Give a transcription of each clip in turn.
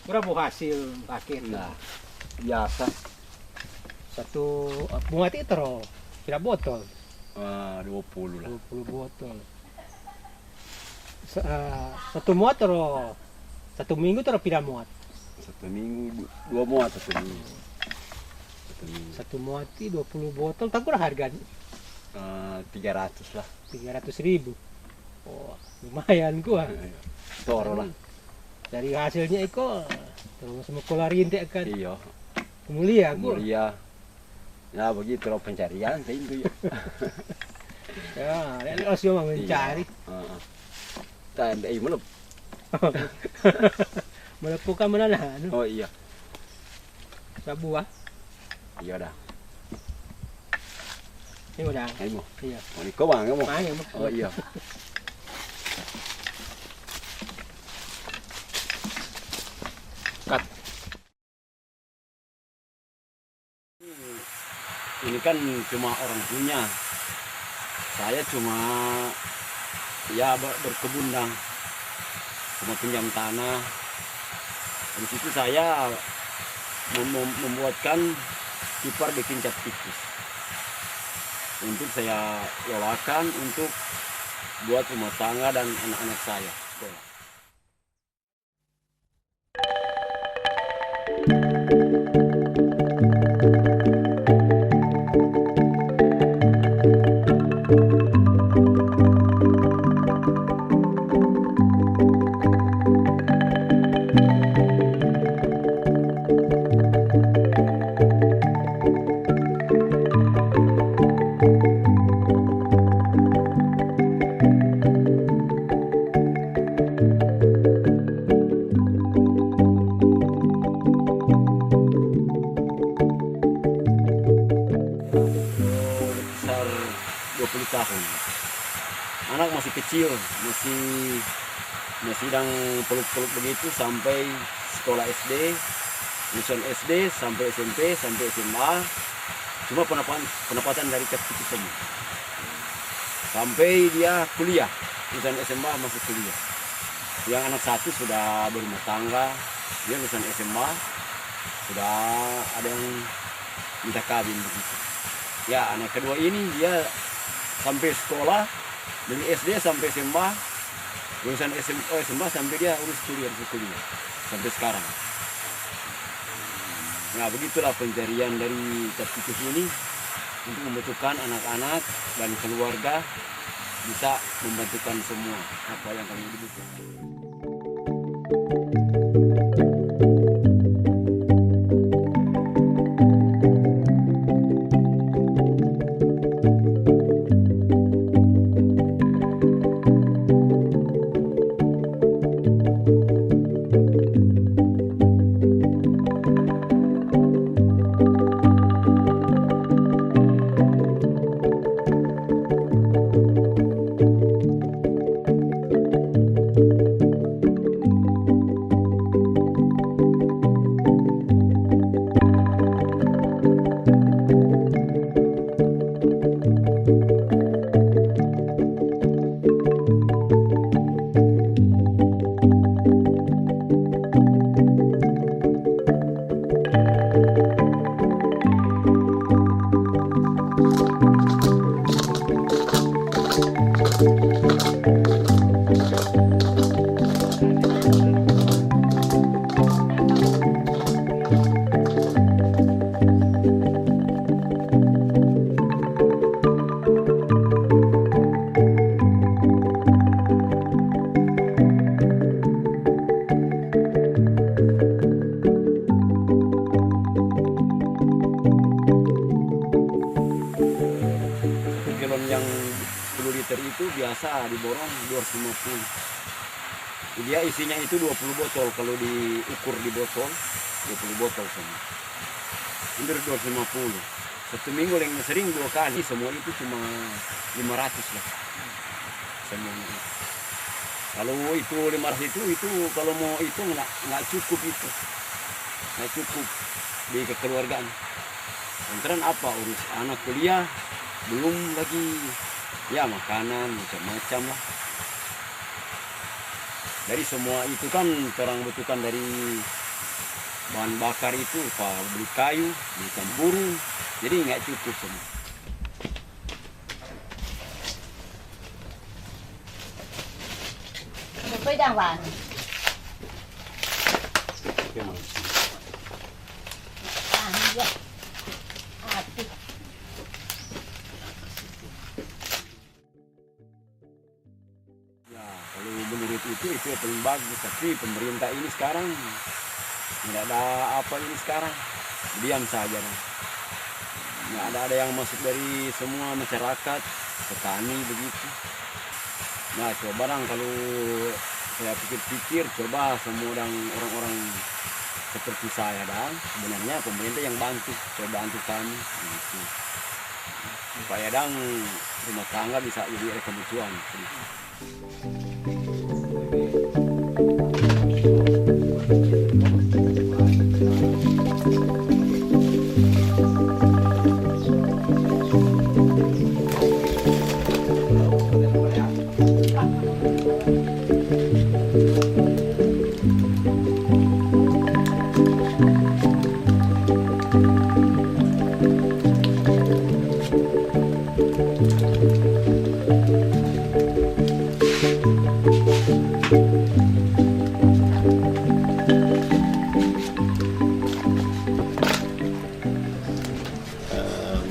Berapa hasil pakai itu? Nah, biasa Satu muat itu roh, kira botol, 20 lah. 20 botol. Satu muat roh, satu minggu terus pira muat. Satu minggu, 2 muat satu minggu. Satu minggu. Satu muat itu 20 botol, tak kurang harganya 300 lah. 300.000. Oh, lumayan gua. Toro lah. Dari hasilnya itu terus sekolah rintik kan. Iya. Mulia gua. Mulia. Ya begitu loh pencarian itu ya. Ya, lihat semua mencari. Heeh. Tak ada melep. Melepukan mana anu, Oh iya. sebuah. Iya dah. Ini udah. Ini mau. Iya. Oh ini kau bang mau. Main, Oh iya. Cut. Ini kan cuma orang punya. Saya cuma ya berkebun dang. Cuma pinjam tanah. Di situ saya membuatkan kipar bikin cat tikus. Untuk saya lolakan untuk buat rumah tangga dan anak-anak saya. Besar 20 tahun. Anak masih kecil, masih sedang peluk-peluk begitu sampai sekolah SD, lulusan SD sampai SMP sampai SMA. Cuma pendapatan dari cat tikus semua. Sampai dia kuliah, lulusan SMA masih kuliah. Yang anak satu sudah berumah tangga, dia lulusan SMA, sudah ada yang minta kawin begitu. Ya anak kedua ini dia sampai sekolah dari SD sampai SMA, lulusan SMA sampai dia urus kuliah sampai sekarang. Nah begitulah pencarian dari cat tikus ini untuk membutuhkan anak-anak dan keluarga bisa membantukan semua apa yang kami butuhkan. Itu biasa diborong 250. Dia isinya itu 20 botol. Kalau diukur di botol 20 botol semua. Hampir 250. Satu minggu yang sering 2 kali. Semua itu cuma 500 lah. Semuanya. Kalau itu 500 itu kalau mau itu nggak cukup itu. Nggak cukup di kekeluargaan. Lantaran apa urus anak kuliah belum lagi ya makanan macam-macam lah. Dari semua itu kan orang butuhkan dari bahan bakar itu beli kayu, beli tempurung, jadi nggak cukup semua. Với đang vàng dạ thì Ya, kalau menurut itu yang paling bagus. Tapi pemerintah ini sekarang nggak ada apa ini sekarang, diam saja. Nggak ada yang masuk dari semua masyarakat, petani begitu. Nah, coba dong kalau saya pikir-pikir, coba semua orang-orang seperti saya dan sebenarnya pemerintah yang coba bantu kami gitu. Supaya dang rumah tangga bisa lebih kebutuhan.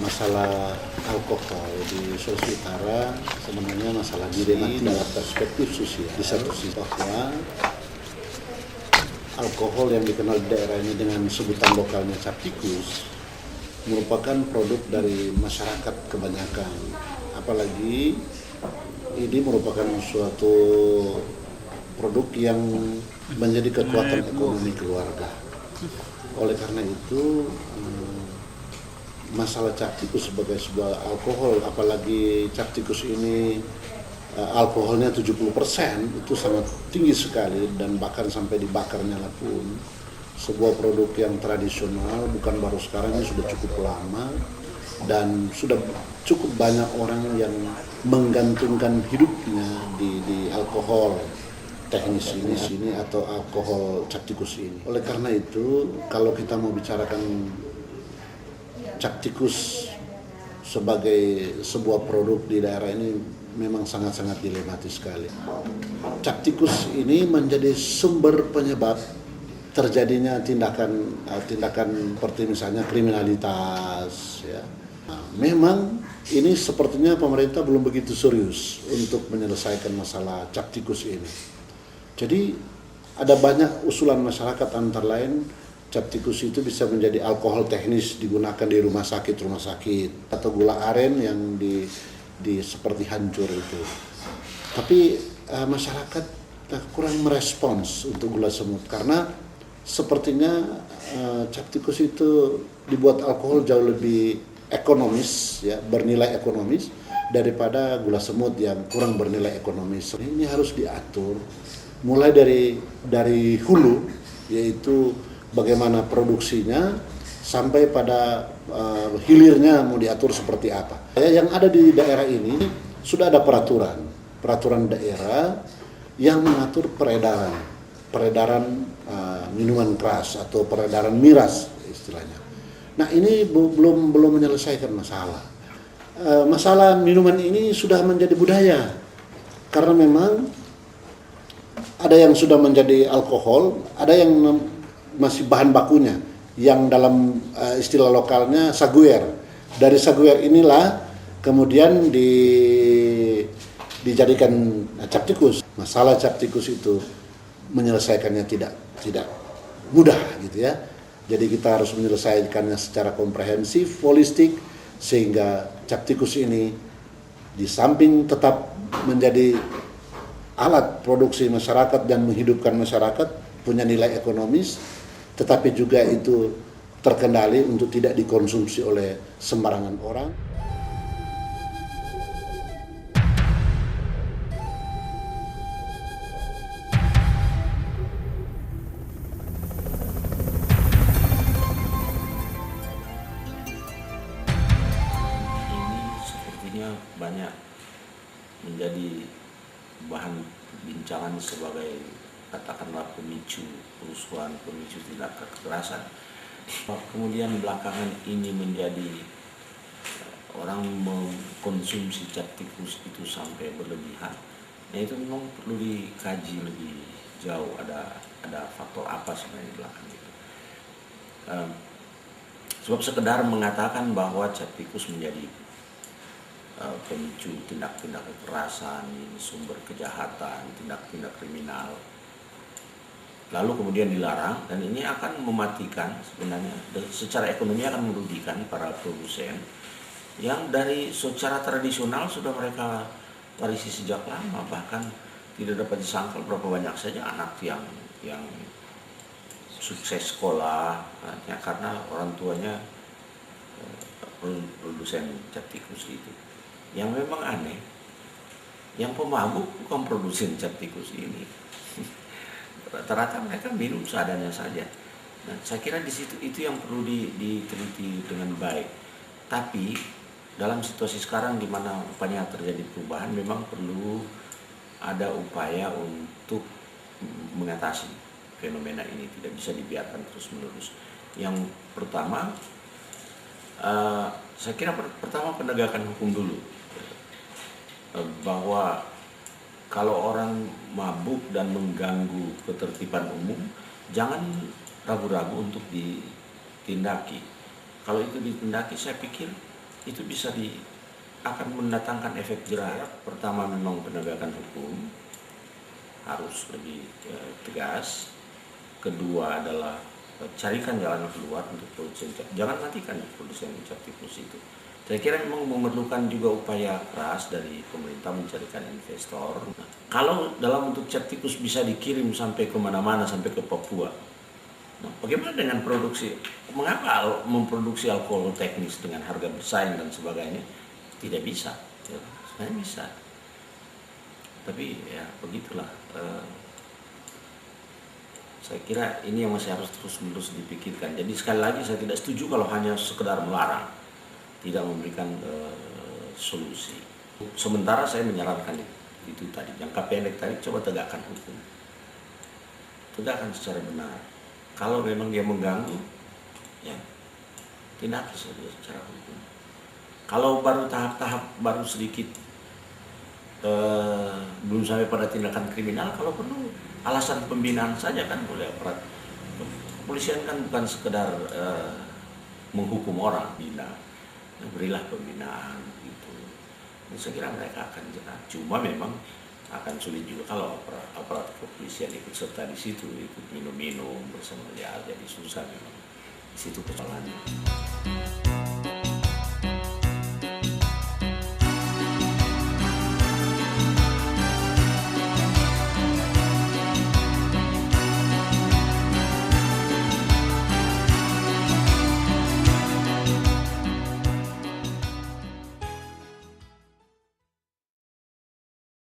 Masalah alkohol di Sulawesi Utara sebenarnya masalah dilematis dalam perspektif sosial. Di satu sisi bahwa alkohol yang dikenal di daerah ini dengan sebutan lokalnya cap tikus merupakan produk dari masyarakat kebanyakan. Apalagi ini merupakan suatu produk yang menjadi kekuatan ekonomi keluarga. Oleh karena itu masalah cap tikus sebagai sebuah alkohol, apalagi cap tikus ini alkoholnya 70% itu sangat tinggi sekali, dan bahkan sampai dibakarnya pun sebuah produk yang tradisional, bukan baru sekarang, ini sudah cukup lama dan sudah cukup banyak orang yang menggantungkan hidupnya di alkohol teknis ini atau alkohol cap tikus ini. Oleh karena itu, kalau kita mau bicarakan cap tikus sebagai sebuah produk di daerah ini memang sangat-sangat dilematis sekali. Cap tikus ini menjadi sumber penyebab terjadinya tindakan seperti misalnya kriminalitas. Ya. Nah, memang ini sepertinya pemerintah belum begitu serius untuk menyelesaikan masalah cap tikus ini. Jadi ada banyak usulan masyarakat, antara lain cap tikus itu bisa menjadi alkohol teknis digunakan di rumah sakit atau gula aren yang di seperti hancur itu. Tapi masyarakat kurang merespons untuk gula semut karena sepertinya cap tikus itu dibuat alkohol jauh lebih ekonomis, ya, bernilai ekonomis daripada gula semut yang kurang bernilai ekonomis. Ini harus diatur mulai dari hulu, yaitu bagaimana produksinya sampai pada hilirnya mau diatur seperti apa. Yang ada di daerah ini sudah ada peraturan daerah yang mengatur peredaran minuman keras atau peredaran miras istilahnya. Nah, ini belum menyelesaikan masalah. Masalah minuman ini sudah menjadi budaya karena memang ada yang sudah menjadi alkohol, ada yang masih bahan bakunya yang dalam istilah lokalnya saguer. Dari saguer inilah kemudian dijadikan cap tikus. Masalah cap tikus itu menyelesaikannya tidak mudah gitu ya. Jadi kita harus menyelesaikannya secara komprehensif, holistik, sehingga cap tikus ini di samping tetap menjadi alat produksi masyarakat dan menghidupkan masyarakat, punya nilai ekonomis, tetapi juga itu terkendali untuk tidak dikonsumsi oleh sembarangan orang. Ini sepertinya banyak menjadi bahan bincangan sebagai katakanlah pemicu kerusuhan, pemicu tindak kekerasan. Kemudian belakangan ini menjadi orang mengkonsumsi cat tikus itu sampai berlebihan. Nah itu memang perlu dikaji lebih jauh, ada faktor apa sebenarnya di belakang itu. Sebab sekedar mengatakan bahwa cat tikus menjadi pemicu tindak-tindak kekerasan, sumber kejahatan, tindak-tindak kriminal, lalu kemudian dilarang, dan ini akan mematikan sebenarnya, secara ekonomi akan merugikan para produsen yang dari secara tradisional sudah mereka warisi sejak lama. Bahkan tidak dapat disangkal berapa banyak saja anak yang sukses sekolah hanya karena orang tuanya produsen cat tikus itu. Yang memang aneh, yang pemabuk bukan produsen cat tikus ini. Rata-rata mereka minum seadanya saja. Nah, saya kira di situ itu yang perlu diteliti dengan baik. Tapi dalam situasi sekarang di mana upaya terjadi perubahan, memang perlu ada upaya untuk mengatasi fenomena ini. Tidak bisa dibiarkan terus-menerus. Yang pertama, saya kira pertama penegakan hukum dulu. Bahwa kalau orang mabuk dan mengganggu ketertiban umum, jangan ragu-ragu untuk ditindaki. Kalau itu ditindaki, saya pikir itu bisa akan mendatangkan efek jerah. Pertama memang penegakan hukum harus lebih tegas. Kedua adalah carikan jalan keluar untuk produsen. Jangan matikan produsen cat tikus itu. Saya kira memang memerlukan juga upaya keras dari pemerintah mencarikan investor. Nah, kalau dalam bentuk cat tikus bisa dikirim sampai kemana-mana, sampai ke Papua, nah, bagaimana dengan produksi? Mengapa memproduksi alkohol teknis dengan harga bersaing dan sebagainya? Tidak bisa. Ya, sebenarnya bisa. Tapi ya begitulah. Saya kira ini yang masih harus terus-menerus dipikirkan. Jadi sekali lagi saya tidak setuju kalau hanya sekedar melarang, tidak memberikan solusi. Sementara saya menyarankan itu tadi, jangka pendek tadi, coba tegakkan hukum. Tegakkan secara benar. Kalau memang dia mengganggu, ya tindaki saja secara hukum. Kalau baru tahap-tahap, baru sedikit, belum sampai pada tindakan kriminal, kalau perlu alasan pembinaan saja kan boleh. Aparat kepolisian kan bukan sekedar menghukum orang, bina. Berilah pembinaan gitu. Saya kira mereka akan jerah. Cuma memang akan sulit juga kalau aparat kepolisian ikut serta di situ, ikut minum-minum bersama dia, jadi susah memang di situ persoalannya.